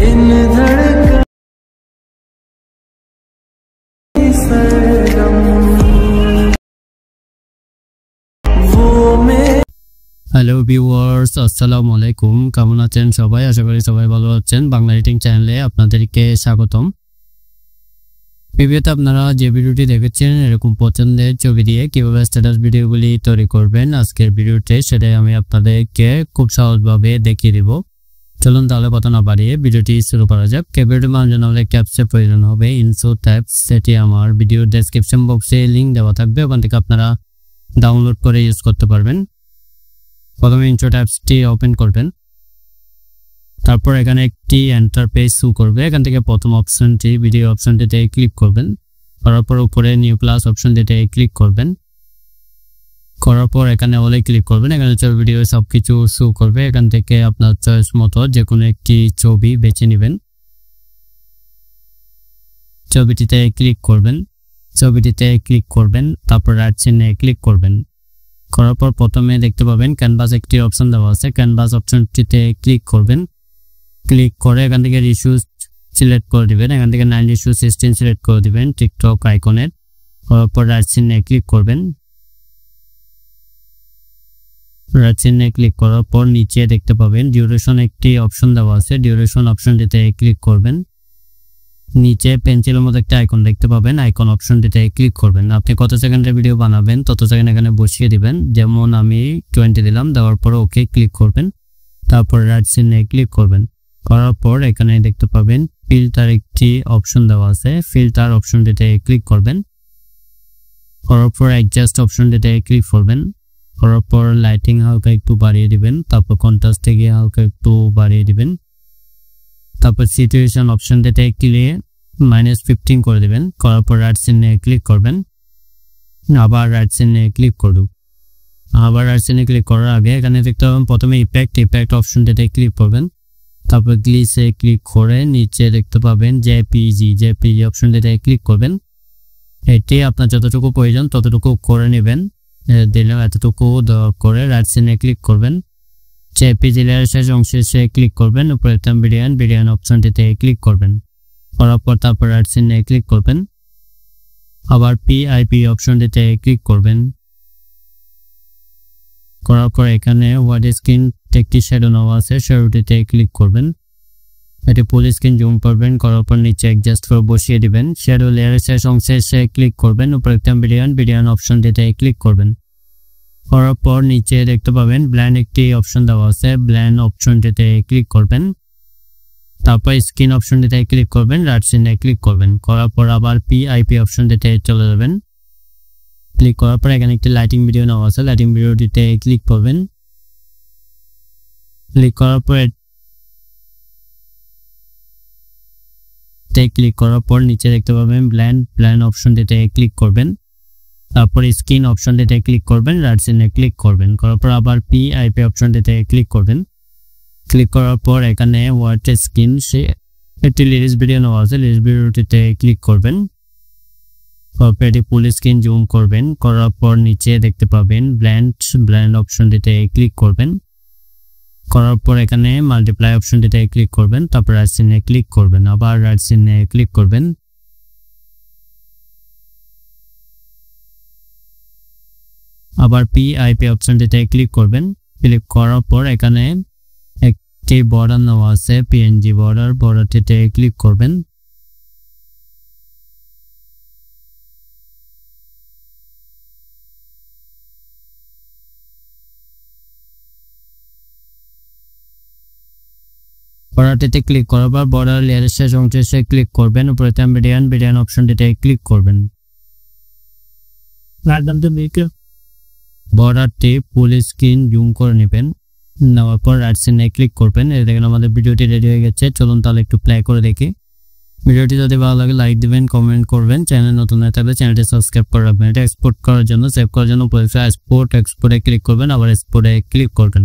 इन धड़कन सरगम वो में। হ্যালো ভিউয়ার্স, আসসালামু আলাইকুম। কেমন আছেন সবাই? আশা করি সবাই ভালো আছেন। বাংলা এডিটিং চ্যানেলে আপনাদেরকে স্বাগতম। ভিডিওতে আপনারা যে ভিডিওটি দেখেছেন এরকম পছন্দের ছবি দিয়ে কিভাবে স্ট্যাটাস ভিডিওগুলি তৈরি করবেন, আজকের ভিডিওতে সেটাই আমি আপনাদেরকে খুব সহজভাবে দেখিয়ে দিব। চলুন তাহলে কথা না বাড়িয়ে ভিডিওটি শুরু করা যাক। ভিডিওটি বানানোর জন্য আমাদের ক্যাপসের প্রয়োজন হবে, ইনসো ট্যাপস। সেটি আমার ভিডিওর ডেসক্রিপশন বক্সে লিঙ্ক দেওয়া থাকবে, ওখান থেকে আপনারা ডাউনলোড করে ইউজ করতে পারবেন। প্রথমে ইনসো ট্যাপসটি ওপেন করবেন, তারপর এখানে একটি ইন্টারফেস শো করবে। এখান থেকে প্রথম অপশনটি ভিডিও অপশনটিতে ক্লিক করবেন, করার পর উপরে নিউ ক্লাস অপশনটিতে ক্লিক করবেন, করার পর এখানে অলে ক্লিক করবেন। এখানে ভিডিও সবকিছু শো করবে। এখান থেকে আপনার চয়েস মতো যে কোনো একটি ছবি বেছে নেবেন, ছবিটিতে ক্লিক করবেন, তারপর রাইট চিহ্নে ক্লিক করবেন। করার পর প্রথমে দেখতে পাবেন ক্যানভাস একটি অপশন দেওয়া আছে, ক্যানভাস অপশনটিতে ক্লিক করবেন। ক্লিক করে এখান থেকে ইস্যুস সিলেক্ট করে দিবেন, এখান থেকে 9:16 সিলেক্ট করে দিবেন টিকটক আইকনের। করার পর রাইট চিহ্নে ক্লিক করবেন, রাইট চিহ্নে ক্লিক করার পর নিচে দেখতে পাবেন ডিউরেশন একটি অপশন দেওয়া আছে, ডিউরেশন অপশনটিতে ক্লিক করবেন। নিচে পেন্সিলের মতো একটা আইকন দেখতে পাবেন, আইকন অপশনটিতে ক্লিক করবেন। আপনি কত সেকেন্ডের ভিডিও বানাবেন তত সেকেন্ড এখানে বসিয়ে দিবেন, যেমন আমি 20 দিলাম। দেওয়ার পর ওকে ক্লিক করবেন, তারপর রাইট চিহ্নে ক্লিক করবেন। করার পর এখানে দেখতে পাবেন ফিল্টার একটি অপশন দেওয়া আছে, ফিল্টার অপশনটিতে ক্লিক করবেন। করার পর অ্যাডজাস্ট অপশনটিতে ক্লিক করবেন। করার পর লাইটিং হালকা একটু বাড়িয়ে দিবেন, তারপর কন্ট্রাস্ট থেকে হালকা একটু বাড়িয়ে দিবেন। তারপর সিচুয়েশন অপশনটিতে ক্লিক -15 করে দিবেন। করার পর রাইট চিহ্নে ক্লিক করবেন, আবার রাইট চিহ্নে ক্লিক করুন। আবার রাইট চিহ্নে ক্লিক করার আগে এখানে দেখতে পাবেন প্রথমে ইফেক্ট অপশনটিতে ক্লিক করবেন, তারপর গ্লিসে ক্লিক করে নিচে দেখতে পাবেন জেপিজি অপশনটিতে ক্লিক করবেন। এটি আপনার যতটুকু প্রয়োজন ততটুকু করে নেবেন, দিলে এতটুকু করে রাইট চিহ্নে ক্লিক করবেন। জেপিজি লেয়ারের শেষ অংশে ক্লিক করবেন, উপরে বিডিয়ান অপশনটিতে ক্লিক করবেন। করার পর তারপর রাইট চিহ্নে ক্লিক করবেন, আবার পিআইপি অপশনটিতে ক্লিক করবেন। করার পর এখানে হোয়াইট স্ক্রিন একটি শ্যাডো নেওয়া আছে, শ্যাডোটিতে ক্লিক করবেন। এটি ফুল স্ক্রিন জুম করবেন, করার পর নিচে অ্যাডজাস্ট করে বসিয়ে দিবেন। শ্যাডো লেয়ারের শেষ অংশে ক্লিক করবেন, উপরে বিডিয়ান অপশনটিতে ক্লিক করবেন। করার পর নিচে দেখতে পাবেন ব্ল্যান্ড একটি অপশন দেওয়া আছে, ব্ল্যান্ড অপশনটিতে ক্লিক করবেন। তারপর স্ক্রিন অপশনটিতে ক্লিক করবেন, রাইট চিহ্নে ক্লিক করবেন। করার পর আবার পিআইপি অপশনটিতে চলে যাবেন। ক্লিক করার পর এখানে একটি লাইটিং ভিডিও নেওয়া আছে, লাইটিং ভিডিওটিতে ক্লিক করবেন। ক্লিক করার পর নিচে দেখতে পাবেন ব্ল্যান্ড অপশনটিতে ক্লিক করবেন। তারপর স্ক্রিন অপশনটিতে ক্লিক করবেন, রাইট চিহ্নে ক্লিক করবেন। করার পর আবার পিআইপি অপশনটিতে ক্লিক করবেন। ক্লিক করার পর এখানে হোয়াইট স্ক্রিন একটি লিরিক্স ভিডিও নেওয়া আছে, লিরিক্স ভিডিওটিতে ক্লিক করবেন। তারপর এটি ফুল স্ক্রিন জুম করবেন, করার পর নিচে দেখতে পাবেন ব্ল্যান্ড অপশনটিতে ক্লিক করবেন। করার পর এখানে মাল্টিপ্লাই অপশনটিতে ক্লিক করবেন, তারপর রাইট চিহ্নে ক্লিক করবেন, আবার রাইট চিহ্নে ক্লিক করবেন। আবার পিআইপি অপশনটিতে ক্লিক করবেন। ক্লিক করার পর এখানে একটি বর্ডার নেওয়া আছে, পিএনজি বর্ডারটিতে ক্লিক করবেন। বর্ডারটিতে ক্লিক করার পর বর্ডার লেয়ারের শেষ অংশে ক্লিক করবেন, উপরে বিডিয়ান অপশনটিতে ক্লিক করবেন। বর্ডারটি ফুল স্ক্রিন জুম করে নেবেন, নেওয়ার পর রাইট চিহ্নে ক্লিক করবেন। এই দেখেন আমাদের ভিডিওটি রেডি হয়ে গেছে। চলুন তাহলে একটু প্লে করে দেখি। ভিডিওটি যদি ভালো লাগে লাইক দিবেন, কমেন্ট করবেন, চ্যানেল নতুন হয়ে থাকলে চ্যানেলটি সাবস্ক্রাইব করে রাখবেন। এটা এক্সপোর্ট করার জন্য সেভ করার জন্য এক্সপোর্টে ক্লিক করবেন, আবার এক্সপোর্টে ক্লিক করবেন।